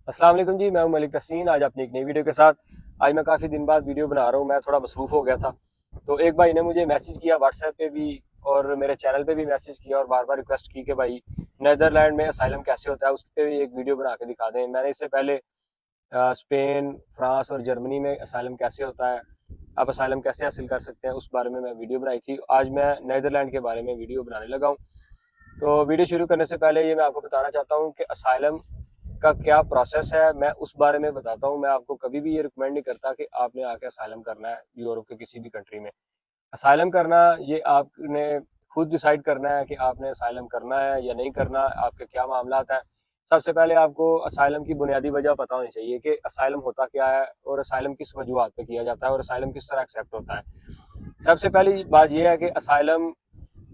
अस्सलाम वालेकुम जी, मैं हूं मलिक तहसीन। आज अपनी एक नई वीडियो के साथ। आज मैं काफ़ी दिन बाद वीडियो बना रहा हूं। मैं थोड़ा मसरूफ़ हो गया था, तो एक भाई ने मुझे मैसेज किया व्हाट्सएप पे भी और मेरे चैनल पे भी मैसेज किया और बार बार रिक्वेस्ट की कि भाई नीदरलैंड में असाइलम कैसे होता है, उस पर भी एक वीडियो बना के दिखा दें। मैंने इससे पहले स्पेन, फ्रांस और जर्मनी में असाइलम कैसे होता है, आप असाइलम कैसे हासिल कर सकते हैं, उस बारे में मैं वीडियो बनाई थी। आज मैं नीदरलैंड के बारे में वीडियो बनाने लगा हूँ। तो वीडियो शुरू करने से पहले ये मैं आपको बताना चाहता हूँ कि असाइलम का क्या प्रोसेस है, मैं उस बारे में बताता हूँ। मैं आपको कभी भी ये रिकमेंड नहीं करता कि आपने आके असाइलम करना है यूरोप के किसी भी कंट्री में। असाइलम करना ये आपने खुद डिसाइड करना है कि आपने असाइलम करना है या नहीं करना, आपके क्या मामला है। सबसे पहले आपको असाइलम की बुनियादी वजह पता होनी चाहिए कि असाइलम होता क्या है और असाइलम किस वजूहत पे किया जाता है और असाइलम किस तरह एक्सेप्ट होता है। सबसे पहली बात यह है कि असाइलम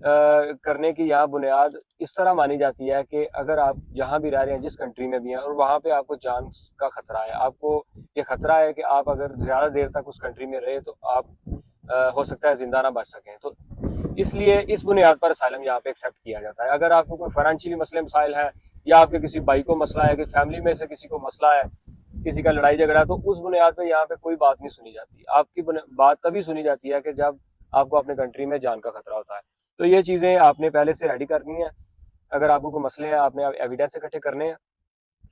करने की यहाँ बुनियाद इस तरह मानी जाती है कि अगर आप जहाँ भी रह रहे हैं, जिस कंट्री में भी हैं और वहाँ पे आपको जान का खतरा है, आपको ये खतरा है कि आप अगर ज़्यादा देर तक उस कंट्री में रहे तो आप हो सकता है ज़िंदा ना बच सकें, तो इसलिए इस बुनियाद पर असाइलम यहाँ पे एक्सेप्ट किया जाता है। अगर आपको कोई फाइनेंशियली मसले मसाइल है या आपके किसी भाई को मसला है कि फैमिली में से किसी को मसला है, किसी का लड़ाई झगड़ा, तो उस बुनियाद पर यहाँ पे कोई बात नहीं सुनी जाती। आपकी बात तभी सुनी जाती है कि जब आपको अपने कंट्री में जान का खतरा होता है। तो ये चीज़ें आपने पहले से रेडी करनी है। अगर आपको कोई मसले हैं, आपने एविडेंस इकट्ठे करने हैं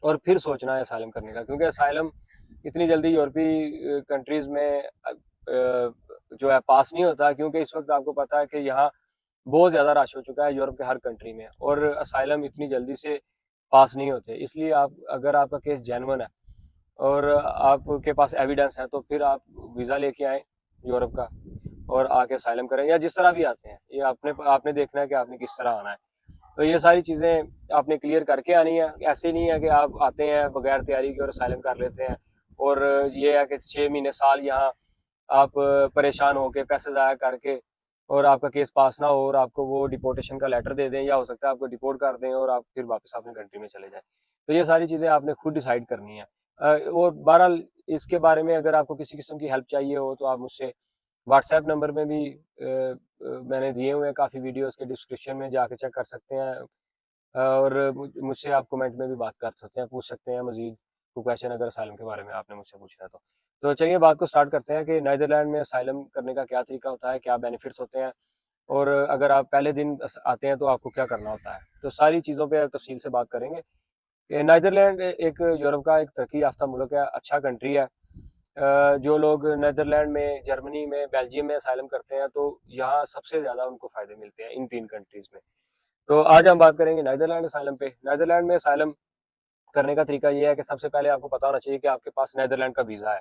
और फिर सोचना है असाइलम करने का, क्योंकि असाइलम इतनी जल्दी यूरोपीय कंट्रीज में जो है पास नहीं होता, क्योंकि इस वक्त आपको पता है कि यहाँ बहुत ज़्यादा रश हो चुका है यूरोप के हर कंट्री में और असाइलम इतनी जल्दी से पास नहीं होते। इसलिए आप, अगर आपका केस जेन्युइन है और आपके पास एविडेंस है, तो फिर आप वीज़ा लेके आए यूरोप का और आके असाइलम करें, या जिस तरह भी आते हैं। ये आपने आपने देखना है कि आपने किस तरह आना है। तो ये सारी चीज़ें आपने क्लियर करके आनी है। ऐसे नहीं है कि आप आते हैं बगैर तैयारी के और असाइलम कर लेते हैं और ये है कि 6 महीने साल यहाँ आप परेशान होके पैसे ज़ाया करके और आपका केस पास ना हो और आपको वो डिपोर्टेशन का लेटर दे दें, या हो सकता है आपको डिपोर्ट कर दें और आप फिर वापस अपनी कंट्री में चले जाएं। तो ये सारी चीज़ें आपने खुद डिसाइड करनी है। और बहरहाल इसके बारे में अगर आपको किसी किस्म की हेल्प चाहिए हो तो आप मुझसे व्हाट्सएप नंबर में भी मैंने दिए हुए हैं काफ़ी वीडियो, उसके डिस्क्रिप्शन में जाके चेक कर सकते हैं। और मुझसे आप कमेंट में भी बात कर सकते हैं, पूछ सकते हैं मजीद कोई क्वेश्चन अगर असाइलम के बारे में आपने मुझसे पूछना है तो चलिए बात को स्टार्ट करते हैं कि नीदरलैंड में असाइलम करने का क्या तरीका होता है, क्या बेनिफिट्स होते हैं और अगर आप पहले दिन आते हैं तो आपको क्या करना होता है। तो सारी चीज़ों पे तफसील से बात करेंगे। नीदरलैंड एक यूरोप का एक तरक्की याफ्ता मुल्क है, अच्छा कंट्री है। जो लोग नीदरलैंड में, जर्मनी में, बेल्जियम में असाइलम करते हैं तो यहाँ सबसे ज़्यादा उनको फ़ायदे मिलते हैं इन तीन कंट्रीज़ में। तो आज हम बात करेंगे नीदरलैंड असाइलम पे। नीदरलैंड में असाइलम करने का तरीका ये है कि सबसे पहले आपको पता होना चाहिए कि आपके पास नीदरलैंड का वीज़ा है।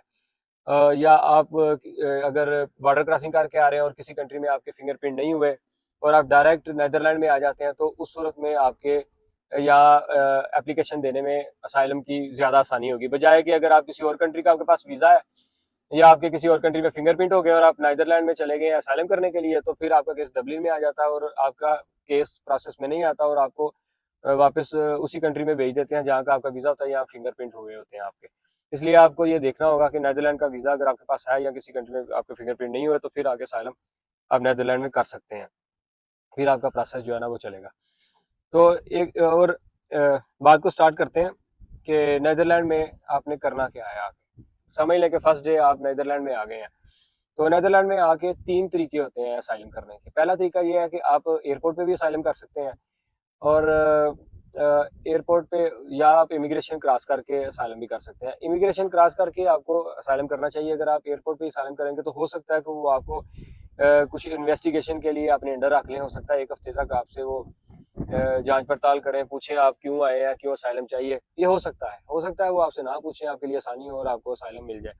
या आप अगर बॉर्डर क्रॉसिंग करके आ रहे हैं और किसी कंट्री में आपके फिंगरप्रिंट नहीं हुए और आप डायरेक्ट नीदरलैंड में आ जाते हैं, तो उस सूरत में आपके या एप्लीकेशन देने में असाइलम की ज़्यादा आसानी होगी, बजाय कि अगर आप किसी और कंट्री का, आपके पास वीज़ा है या आपके किसी और कंट्री में फिंगरप्रिंट हो गए और आप नीदरलैंड में चले गए असाइलम करने के लिए, तो फिर आपका केस डबलिन में आ जाता है और आपका केस प्रोसेस में नहीं आता और आपको वापस उसी कंट्री में भेज देते हैं जहाँ का आपका वीज़ा होता है या फिंगरप्रिंट हुए होते हैं आपके। इसलिए आपको ये देखना होगा कि नीदरलैंड का वीज़ा अगर आपके पास है या किसी कंट्री में आपके फिंगरप्रिंट नहीं हुए, तो फिर आगे असाइलम आप नीदरलैंड में कर सकते हैं, फिर आपका प्रोसेस जो है ना वो चलेगा। तो एक और बात को स्टार्ट करते हैं कि नीदरलैंड में आपने करना क्या है आके। समझ लें कि फर्स्ट डे आप नीदरलैंड में आ गए हैं। तो नीदरलैंड में आके तीन तरीके होते हैं असाइलम करने के। पहला तरीका ये है कि आप एयरपोर्ट पे भी असाइलम कर सकते हैं और एयरपोर्ट पे, या आप इमिग्रेशन क्रॉस करके असाइलम भी कर सकते हैं। इमिग्रेशन क्रॉस करके आपको असाइलम करना चाहिए। अगर आप एयरपोर्ट पे असाइलम करेंगे तो हो सकता है कि वो आपको कुछ इन्वेस्टिगेशन के लिए अपने अंडर रख लें। हो सकता है 1 हफ्ते तक आपसे वो जांच पड़ताल करें, पूछें आप क्यों आए हैं, क्यों असाइलम चाहिए। ये हो सकता है वो आपसे ना पूछें, आपके लिए आसानी हो और आपको असाइलम मिल जाए।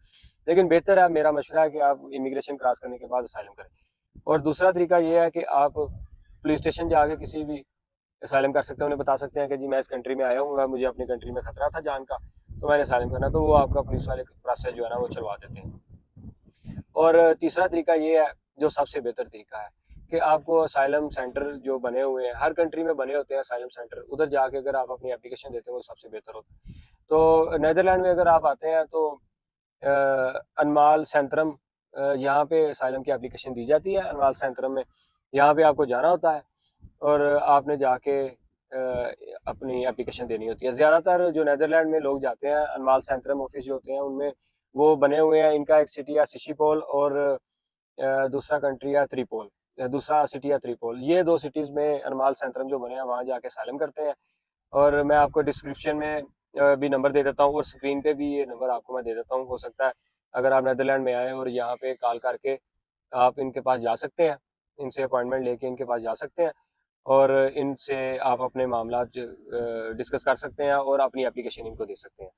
लेकिन बेहतर है, मेरा मशवरा है कि आप इमिग्रेशन क्रॉस करने के बाद असाइलम करें। और दूसरा तरीका ये है कि आप पुलिस स्टेशन जाके किसी भी असाइलम कर सकते हैं, उन्हें बता सकते हैं कि जी मैं इस कंट्री में आया हूँ, मुझे अपनी कंट्री में खतरा था जान का, तो मैंने असाइलम करना, तो वो आपका पुलिस वाले प्रोसेस जो है ना वो चलवा देते हैं। और तीसरा तरीका ये है, जो सबसे बेहतर तरीका है, कि आपको असाइलम सेंटर जो बने हुए हैं, हर कंट्री में बने होते हैं असाइलम सेंटर, उधर जाके अगर आप अपनी एप्लीकेशन देते हैं वो सबसे बेहतर होता है। तो नीदरलैंड में अगर आप आते हैं तो अनमाल सेंट्रम, यहाँ पे असाइलम की एप्लीकेशन दी जाती है। अनमाल सेंट्रम में यहाँ पे आपको जाना होता है और आपने जाके अपनी एप्लीकेशन देनी होती है। ज़्यादातर जो नीदरलैंड में लोग जाते हैं, अनमाल सेंट्रम ऑफिस जो होते हैं उनमें वो बने हुए हैं। इनका एक सिटी है सिशीपोल और दूसरा कंट्री है त्रिपोल, दूसरा सिटी है त्रिपोल। ये दो सिटीज़ में अनमाल सेंट्रम जो बने हैं वहाँ जाके सालम करते हैं। और मैं आपको डिस्क्रिप्शन में भी नंबर दे देता हूँ और स्क्रीन पे भी ये नंबर आपको मैं दे देता हूँ। हो सकता है अगर आप नीदरलैंड में आए और यहाँ पे कॉल करके आप इनके पास जा सकते हैं, इनसे अपॉइंटमेंट लेके इनके पास जा सकते हैं और इनसे आप अपने मामला डिस्कस कर सकते हैं और अपनी एप्लीकेशन इनको दे सकते हैं।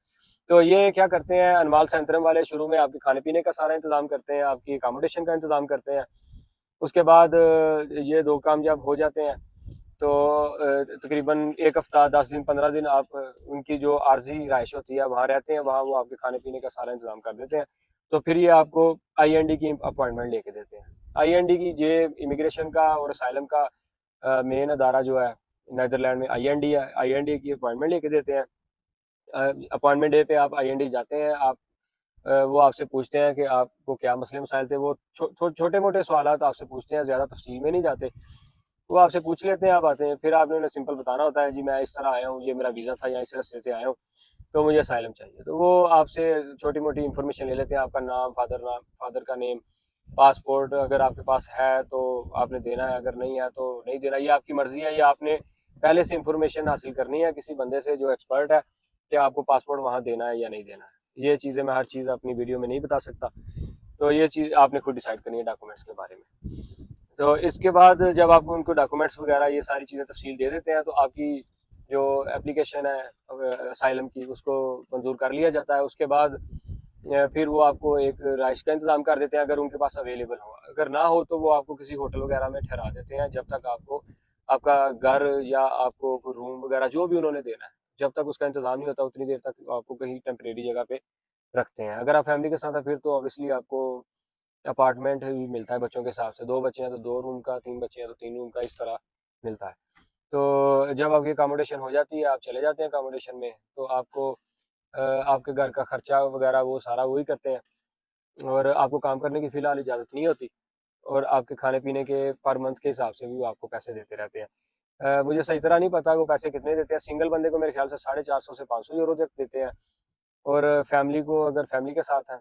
तो ये क्या करते हैं अनमाल सेंट्रम वाले, शुरू में आपके खाने पीने का सारा इंतज़ाम करते हैं, आपकी अकोमोडेशन का इंतज़ाम करते हैं। उसके बाद ये दो काम जब हो जाते हैं तो तकरीबन 1 हफ्ता 10 दिन 15 दिन आप उनकी जो आर्जी रहाइश होती है वहाँ रहते हैं, वहाँ वो आपके खाने पीने का सारा इंतज़ाम कर देते हैं। तो फिर ये आपको IND की अपॉइंटमेंट लेके देते हैं। IND की ये इमिग्रेशन का और असाइलम का मेन अदारा जो है नीदरलैंड में IND है। IND की अपॉइंटमेंट लेके देते हैं। अपॉइंटमेंट डे पे आप IND जाते हैं, आप वो आपसे पूछते हैं कि आपको क्या मसले मसाइल थे। वो छोटे मोटे सवालात आपसे पूछते हैं, ज़्यादा तफसील में नहीं जाते। वो आपसे पूछ लेते हैं, आप आते हैं, फिर आपने उन्हें सिंपल बताना होता है जी मैं इस तरह आया हूँ, ये मेरा वीज़ा था या इस रास्ते से आया हूँ, तो मुझे असाइलम चाहिए। तो वो आपसे छोटी मोटी इन्फॉर्मेशन ले लेते हैं, आपका नाम, फादर का नेम, पासपोर्ट अगर आपके पास है तो आपने देना है, अगर नहीं है तो नहीं देना। ये आपकी मर्ज़ी है, या आपने पहले से इन्फॉर्मेशन हासिल करनी है किसी बंदे से जो एक्सपर्ट है कि आपको पासपोर्ट वहाँ देना है या नहीं देना है। ये चीज़ें मैं हर चीज़ अपनी वीडियो में नहीं बता सकता, तो ये चीज़ आपने खुद डिसाइड करनी है डॉक्यूमेंट्स के बारे में। तो इसके बाद जब आप उनको डॉक्यूमेंट्स वगैरह ये सारी चीज़ें तफसील दे देते हैं तो आपकी जो एप्लीकेशन है असाइलम की उसको मंजूर कर लिया जाता है। उसके बाद फिर वो आपको एक राइश का इंतज़ाम कर देते हैं अगर उनके पास अवेलेबल हो। अगर ना हो तो वो आपको किसी होटल वगैरह में ठहरा देते हैं जब तक आपको आपका घर या आपको रूम वगैरह जो भी उन्होंने देना है, जब तक उसका इंतज़ाम नहीं होता उतनी देर तक आपको कहीं टेम्परेरी जगह पे रखते हैं। अगर आप फैमिली के साथ हैं फिर तो ऑब्वियसली आपको अपार्टमेंट भी मिलता है बच्चों के हिसाब से, 2 बच्चे हैं तो 2 रूम का, 3 बच्चे हैं तो 3 रूम का, इस तरह मिलता है। तो जब आपकी अकोमोडेशन हो जाती है, आप चले जाते हैं अकोमोडेशन में, तो आपको आपके घर का खर्चा वगैरह वो सारा वही करते हैं और आपको काम करने की फ़िलहाल इजाज़त नहीं होती और आपके खाने पीने के पर मंथ के हिसाब से भी वो आपको पैसे देते रहते हैं। मुझे सही तरह नहीं पता वो पैसे कितने देते हैं। सिंगल बंदे को मेरे ख्याल से 450 से 500 यूरो तक देते हैं और फैमिली को अगर फैमिली के साथ हैं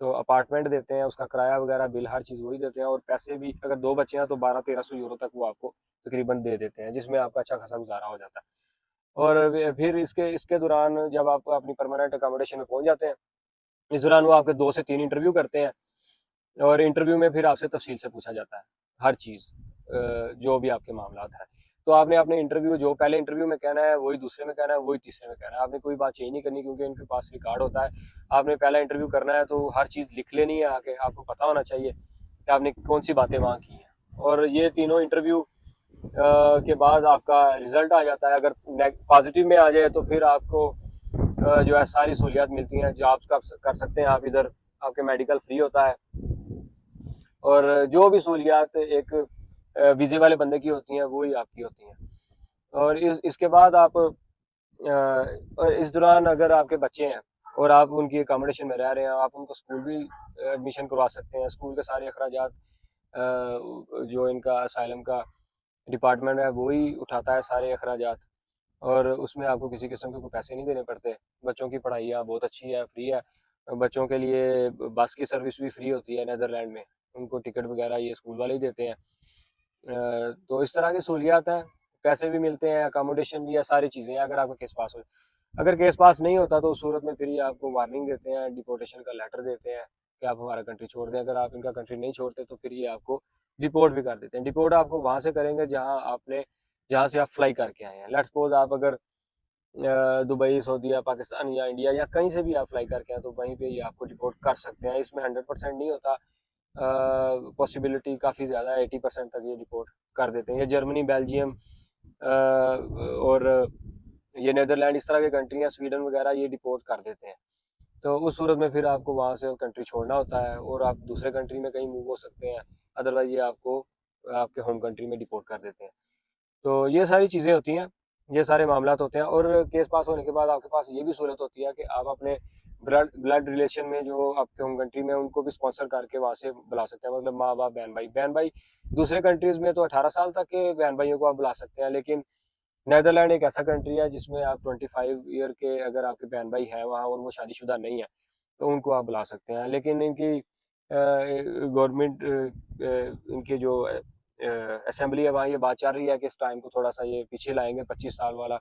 तो अपार्टमेंट देते हैं, उसका किराया वगैरह बिल हर चीज़ वही देते हैं और पैसे भी अगर 2 बच्चे हैं तो 1200-1300 यूरो तक वो आपको तकरीबन दे देते हैं, जिसमें आपका अच्छा खासा गुजारा हो जाता है। और फिर इसके इसके दौरान जब आप अपनी परमानेंट अकोमोडेशन में पहुंच जाते हैं, इस दौरान वो आपके 2 से 3 इंटरव्यू करते हैं और इंटरव्यू में फिर आपसे तफसील से पूछा जाता है हर चीज़, जो भी आपके मामलात हैं। तो आपने अपने इंटरव्यू जो पहले इंटरव्यू में कहना है वही दूसरे में कहना है, वही तीसरे में कहना है। आपने कोई बात चेंज नहीं करनी क्योंकि उनके पास रिकॉर्ड होता है। आपने पहला इंटरव्यू करना है तो हर चीज़ लिख लेनी है आके, आपको पता होना चाहिए कि आपने कौन सी बातें वहाँ की हैं। और ये तीनों इंटरव्यू के बाद आपका रिजल्ट आ जाता है। अगर पॉजिटिव में आ जाए तो फिर आपको जो है सारी सहूलियात मिलती हैं, जॉब्स कर सकते हैं आप इधर, आपके मेडिकल फ्री होता है और जो भी सहूलियात एक वीज़े वाले बंदे की होती हैं वो ही आपकी होती हैं। और इसके बाद आप और इस दौरान अगर आपके बच्चे हैं और आप उनकी अकोमोडेशन में रह रहे हैं, आप उनको स्कूल भी एडमिशन करवा सकते हैं। स्कूल के सारे अखराजात जो इनका असाइलम का डिपार्टमेंट है वो ही उठाता है सारे अखराजात और उसमें आपको किसी किस्म के कोई पैसे नहीं देने पड़ते। बच्चों की पढ़ाई यहाँ बहुत अच्छी है, फ्री है। बच्चों के लिए बस की सर्विस भी फ्री होती है नीदरलैंड में, उनको टिकट वगैरह ये स्कूल वाले ही देते हैं। तो इस तरह की सहूलियात हैं, पैसे भी मिलते हैं, अकोमोडेशन भी है, सारी चीज़ें हैं अगर आपका केस पास हो। अगर केस पास नहीं होता तो उस सूरत में फिर ये आपको वार्निंग देते हैं, डिपोर्टेशन का लेटर देते हैं कि आप हमारा कंट्री छोड़ दें। अगर आप इनका कंट्री नहीं छोड़ते तो फिर ये आपको डिपोर्ट भी कर देते हैं। डिपोर्ट आपको वहाँ से करेंगे जहाँ से आप फ्लाई करके आए हैं। लेट्स सपोज आप अगर दुबई, सऊदीया, पाकिस्तान या इंडिया या कहीं से भी आप फ्लाई करके आए तो वहीं पे ये आपको डिपोर्ट कर सकते हैं। इसमें 100% नहीं होता, पॉसिबिलिटी काफ़ी ज़्यादा है, 80% तक ये डिपोर्ट कर देते हैं। ये जर्मनी, बेल्जियम और ये नीदरलैंड इस तरह के कंट्री हैं, स्वीडन वगैरह, ये डिपोर्ट कर देते हैं। तो उस सूरत में फिर आपको वहाँ से कंट्री छोड़ना होता है और आप दूसरे कंट्री में कहीं मूव हो सकते हैं। अदरवाइज ये आपको आपके होम कंट्री में डिपोर्ट कर देते हैं। तो ये सारी चीज़ें होती हैं, ये सारे मामलात होते हैं और केस पास होने के बाद आपके पास ये भी सहूलत होती है कि आप अपने ब्लड ब्लड रिलेशन में जो आपके होम कंट्री में उनको भी स्पॉन्सर करके वहाँ से बुला सकते हैं। मतलब माँ बाप, बहन भाई। दूसरे कंट्रीज़ में तो 18 साल तक के बहन भाइयों को आप बुला सकते हैं, लेकिन नेदरलैंड एक ऐसा कंट्री है जिसमें आप 25 ईयर के अगर आपके बहन भाई हैं वहाँ और वो शादीशुदा नहीं है तो उनको आप बुला सकते हैं। लेकिन इनकी गवर्नमेंट इनके जो असेंबली है वहाँ ये बात चल रही है कि इस टाइम को थोड़ा सा ये पीछे लाएंगे, 25 साल वाला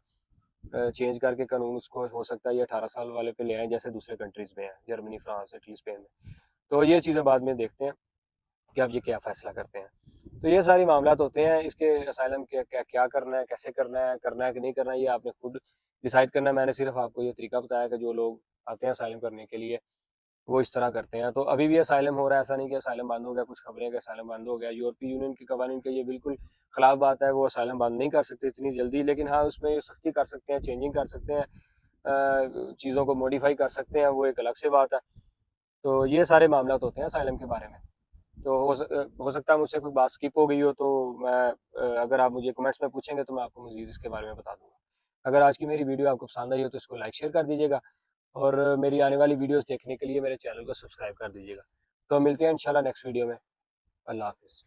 चेंज करके कानून उसको हो सकता है ये 18 साल वाले पे ले आए जैसे दूसरे कंट्रीज में है, जर्मनी, फ्रांस, इटली, स्पेन में। तो ये चीज़ें बाद में देखते हैं कि अब ये क्या फ़ैसला करते हैं। तो ये सारी मामलात होते हैं इसके असाइलम के, क्या क्या करना है, कैसे करना है कि नहीं करना है, ये आपने खुद डिसाइड करना है। मैंने सिर्फ आपको ये तरीका बताया कि जो लोग आते हैं असाइलम करने के लिए वो इस तरह करते हैं। तो अभी भी असाइलम हो रहा है, ऐसा नहीं कि असाइलम बंद हो गया, कुछ खबरें कि असाइलम बंद हो गया। यूरोपीय यूनियन के कवानीन के ये बिल्कुल खिलाफ बात है, वो असाइलम बंद नहीं कर सकते इतनी जल्दी, लेकिन हाँ उसमें सख्ती कर सकते हैं, चेंजिंग कर सकते हैं, चीज़ों को मॉडिफाई कर सकते हैं, वो एक अलग से बात है। तो ये सारे मामला होते हैं असाइलम के बारे में। तो हो सकता है मुझसे कोई बात स्किप हो गई हो, तो मैं अगर आप मुझे कमेंट्स में पूछेंगे तो मैं आपको मज़ीद इसके बारे में बता दूंगा। अगर आज की मेरी वीडियो आपको पसंद आई हो तो इसको लाइक शेयर कर दीजिएगा, और मेरी आने वाली वीडियोस देखने के लिए मेरे चैनल को सब्सक्राइब कर दीजिएगा। तो मिलते हैं इंशाल्लाह नेक्स्ट वीडियो में। अल्लाह हाफिज़।